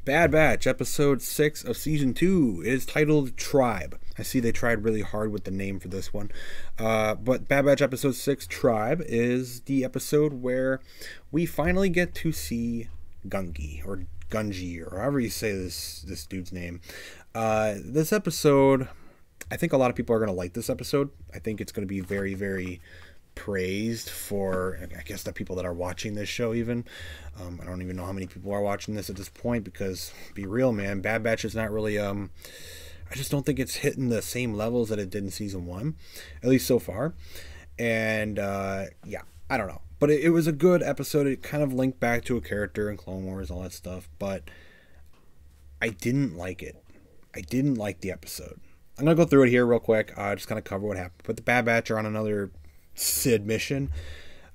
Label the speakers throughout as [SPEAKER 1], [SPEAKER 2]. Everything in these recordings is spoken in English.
[SPEAKER 1] Bad Batch, episode 6 of season 2. It is titled Tribe. I see they tried really hard with the name for this one. But Bad Batch episode 6, Tribe, is the episode where we finally get to see Gungi, or Gungi, or however you say this dude's name. This episode, I think a lot of people are going to like this episode. I think it's going to be very, very praised for, I guess, the people that are watching this show even. I don't even know how many people are watching this at this point because, be real, man, Bad Batch is not really, I just don't think it's hitting the same levels that it did in season 1, at least so far. And, yeah, I don't know. But it was a good episode. It kind of linked back to a character in Clone Wars, all that stuff. But I didn't like it. I didn't like the episode. I'm going to go through it here real quick. Just kind of cover what happened. But the Bad Batch are on another Sid mission.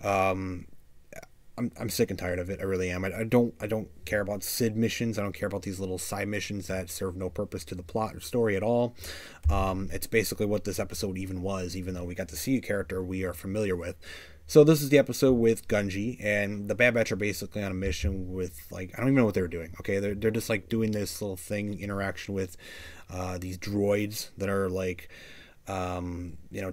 [SPEAKER 1] I'm sick and tired of it. I really am. I don't care about Sid missions. I don't care about these little side missions that serve no purpose to the plot or story at all. It's basically what this episode even was, even though we got to see a character we are familiar with. So this is the episode with Gungi, and the Bad Batch are basically on a mission with, like, I don't even know what they were doing. Okay, they're just like doing this little thing, interaction with these droids that are like,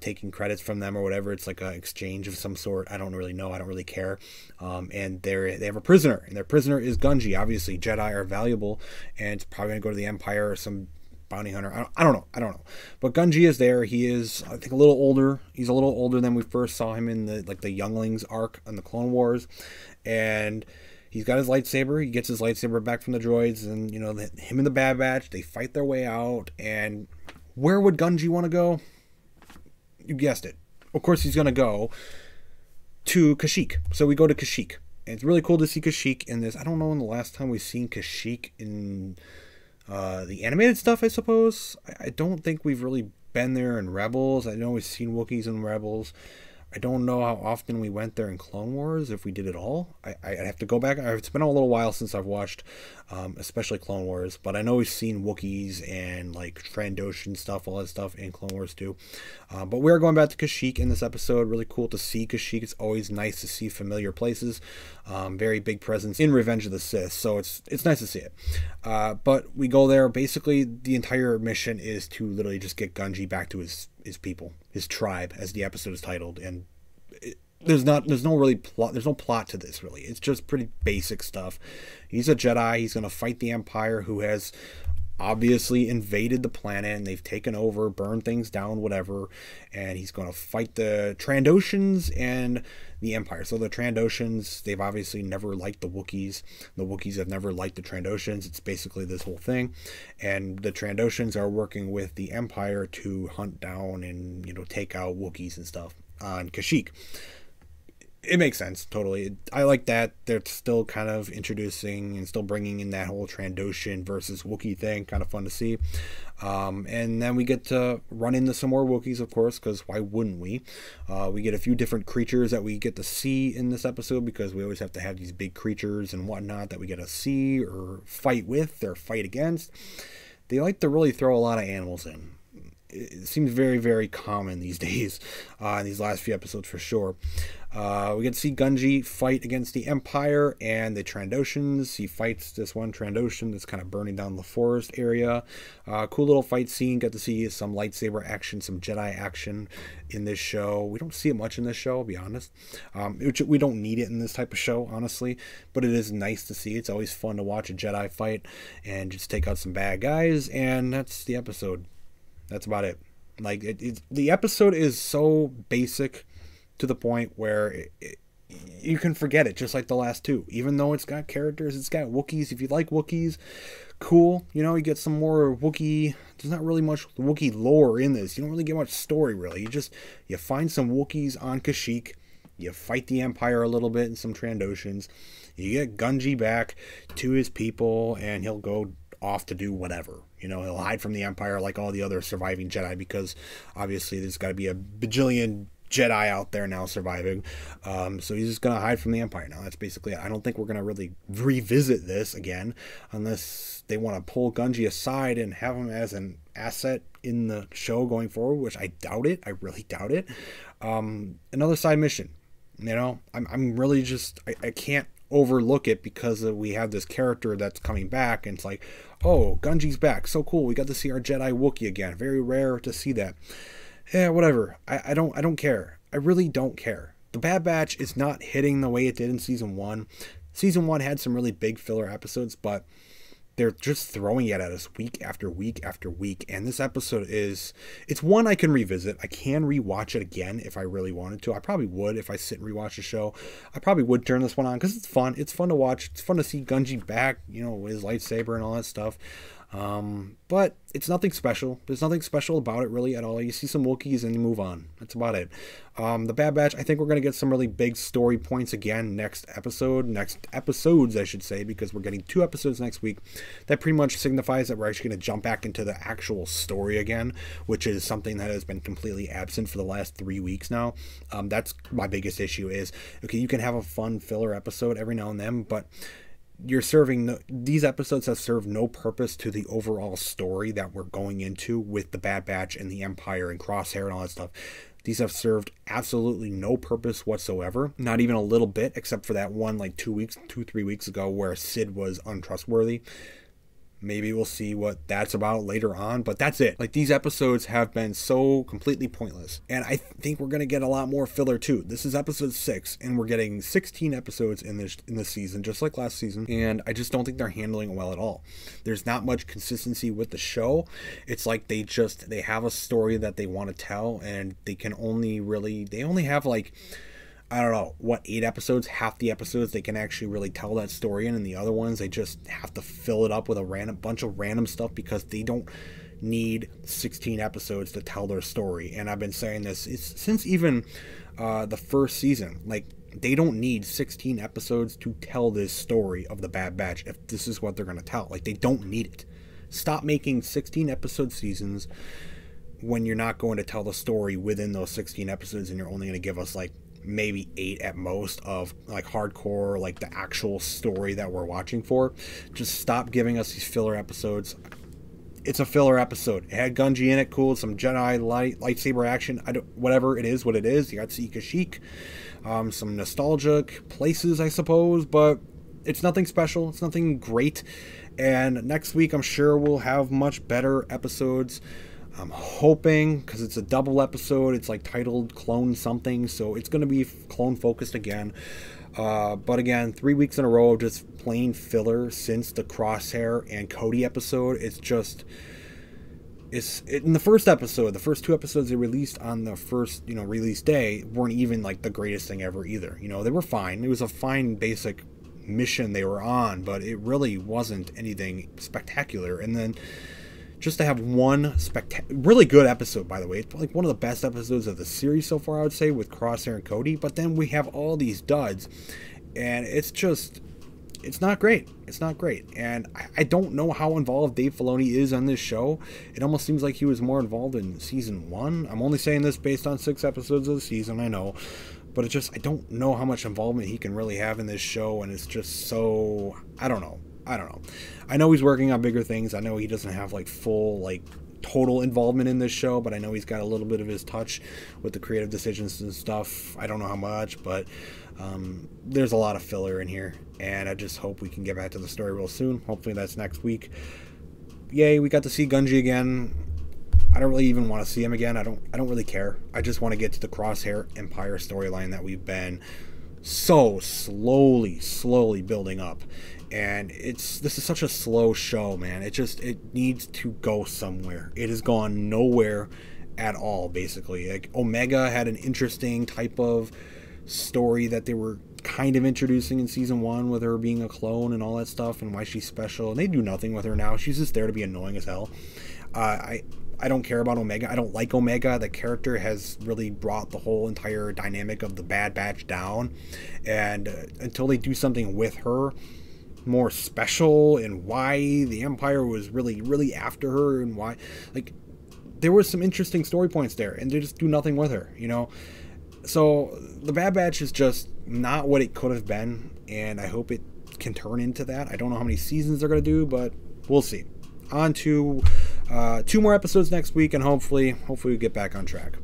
[SPEAKER 1] taking credits from them or whatever. It's like an exchange of some sort. I don't really know. I don't really care. And they have a prisoner, and their prisoner is Gungi. Obviously, Jedi are valuable, and it's probably going to go to the Empire or some bounty hunter. I don't know. But Gungi is there. He is, I think, a little older. He's a little older than we first saw him in the Younglings arc on the Clone Wars. And he's got his lightsaber. He gets his lightsaber back from the droids, and, him and the Bad Batch, they fight their way out. And where would Gungi want to go? You guessed it. Of course, he's going to go to Kashyyyk. So we go to Kashyyyk. And it's really cool to see Kashyyyk in this. I don't know when the last time we've seen Kashyyyk in the animated stuff, I suppose. I don't think we've really been there in Rebels. I know we've seen Wookiees in Rebels. I don't know how often we went there in Clone Wars, if we did at all. I'd have to go back. It's been a little while since I've watched, especially Clone Wars. But I know we've seen Wookiees and, like, Trandoshan stuff, all that stuff in Clone Wars too. But we're going back to Kashyyyk in this episode. Really cool to see Kashyyyk. It's always nice to see familiar places. Very big presence in Revenge of the Sith. So it's nice to see it. But we go there. Basically, the entire mission is to literally just get Gungi back to his people, his tribe, as the episode is titled. And there's no plot to this, really. It's just pretty basic stuff. He's a Jedi. He's going to fight the Empire, who has obviously invaded the planet, and they've taken over, burned things down, whatever. And he's going to fight the Trandoshans and the Empire. So the Trandoshans, they've obviously never liked the Wookiees. The Wookiees have never liked the Trandoshans. It's basically this whole thing. And the Trandoshans are working with the Empire to hunt down and, take out Wookiees and stuff on Kashyyyk. It makes sense, totally. I like that they're still kind of introducing and still bringing in that whole Trandoshan versus Wookiee thing. Kind of fun to see. And then we get to run into some more Wookiees, of course, because why wouldn't we? We get a few different creatures that we get to see in this episode, because we always have to have these big creatures and whatnot that we get to see or fight with or fight against. They like to really throw a lot of animals in. It seems very, very common these days, in these last few episodes for sure. We get to see Gungi fight against the Empire and the Trandoshans. He fights this one Trandoshan that's kind of burning down the forest area. Cool little fight scene. Got to see some lightsaber action, some Jedi action in this show. We don't see it much in this show, I'll be honest. We don't need it in this type of show, honestly. But it is nice to see. It's always fun to watch a Jedi fight and just take out some bad guys. And that's the episode. That's about it. Like, the episode is so basic to the point where you can forget it, just like the last two. Even though it's got characters, it's got Wookiees. If you like Wookiees, cool. You get some more Wookiee. There's not really much Wookiee lore in this. You don't really get much story, really. You find some Wookiees on Kashyyyk. You fight the Empire a little bit and some Trandoshans. You get Gungi back to his people, and he'll go off to do whatever. He'll hide from the Empire like all the other surviving Jedi, because obviously there's got to be a bajillion Jedi out there now surviving. So he's just going to hide from the Empire now. That's basically it. I don't think we're going to really revisit this again unless they want to pull Gungi aside and have him as an asset in the show going forward, which I doubt it. I really doubt it. Another side mission. I'm really just, I can't overlook it because we have this character that's coming back, and it's like, oh, Gungi's back, so cool, we got to see our Jedi Wookie again, very rare to see that. Yeah, whatever. I don't care. I really don't care. The Bad Batch is not hitting the way it did in season 1. Season 1 had some really big filler episodes, but they're just throwing it at us week after week after week. And this episode it's one I can revisit. I can rewatch it again if I really wanted to. I probably would if I sit and rewatch the show. I probably would turn this one on because it's fun. It's fun to watch. It's fun to see Gungi back, with his lightsaber and all that stuff. But it's nothing special. There's nothing special about it really at all. You see some Wookiees and you move on. That's about it. The Bad Batch, I think we're going to get some really big story points again next episodes, I should say, because we're getting 2 episodes next week. That pretty much signifies that we're actually going to jump back into the actual story again, which is something that has been completely absent for the last 3 weeks now. That's my biggest issue is, okay, you can have a fun filler episode every now and then, but these episodes have served no purpose to the overall story that we're going into with the Bad Batch and the Empire and Crosshair and all that stuff. These have served absolutely no purpose whatsoever, not even a little bit, except for that one 2-3 weeks ago where Sid was untrustworthy. Maybe we'll see what that's about later on, but that's it. These episodes have been so completely pointless, and I think we're going to get a lot more filler too. This is episode 6, and we're getting 16 episodes in this season, just like last season, and I just don't think they're handling it well at all. There's not much consistency with the show. It's like they have a story that they want to tell, and they only have I don't know, 8 episodes, half the episodes they can actually really tell that story in, and the other ones they just have to fill it up with a bunch of random stuff because they don't need 16 episodes to tell their story. And I've been saying this since even the first season. They don't need 16 episodes to tell this story of the Bad Batch if this is what they're going to tell. They don't need it. Stop making 16 episode seasons when you're not going to tell the story within those 16 episodes, and you're only going to give us maybe 8 at most of hardcore, the actual story that we're watching for. Just stop giving us these filler episodes. It's a filler episode. It had Gungi in it, cool, some Jedi lightsaber action. Whatever it is, what it is. You got to see Kashyyyk, some nostalgic places, I suppose, but it's nothing special. It's nothing great. And next week, I'm sure we'll have much better episodes. I'm hoping, because it's a double episode, it's titled Clone Something, so it's going to be clone focused again. But again, 3 weeks in a row of just plain filler since the Crosshair and Cody episode. In the first episode, the first 2 episodes they released on the first, release day weren't even the greatest thing ever either. They were fine. It was a fine basic mission they were on, but it really wasn't anything spectacular. And then just to have one really good episode, by the way. It's one of the best episodes of the series so far, I would say, with Crosshair and Cody. But then we have all these duds, and it's not great. It's not great. And I don't know how involved Dave Filoni is on this show. It almost seems like he was more involved in season 1. I'm only saying this based on 6 episodes of the season, I know. But I don't know how much involvement he can really have in this show, and it's just so, I don't know. I know he's working on bigger things. I know he doesn't have full total involvement in this show, but I know he's got a little bit of his touch with the creative decisions and stuff. I don't know how much, but there's a lot of filler in here, and I just hope we can get back to the story real soon. Hopefully that's next week. Yay, we got to see Gungi again. I don't really even want to see him again. I don't really care. I just want to get to the Crosshair Empire storyline that we've been so slowly building up. And this is such a slow show, man. It needs to go somewhere. It has gone nowhere at all, basically. Omega had an interesting type of story that they were kind of introducing in season 1 with her being a clone and all that stuff and why she's special. And they do nothing with her now. She's just there to be annoying as hell. I don't care about Omega. I don't like Omega. The character has really brought the whole entire dynamic of the Bad Batch down. And until they do something with her more special and why the Empire was really after her and why, there was some interesting story points there, and they just do nothing with her, So the Bad Batch is just not what it could have been, and I hope it can turn into that. I don't know how many seasons they're going to do, but we'll see. On to 2 more episodes next week, and hopefully we get back on track.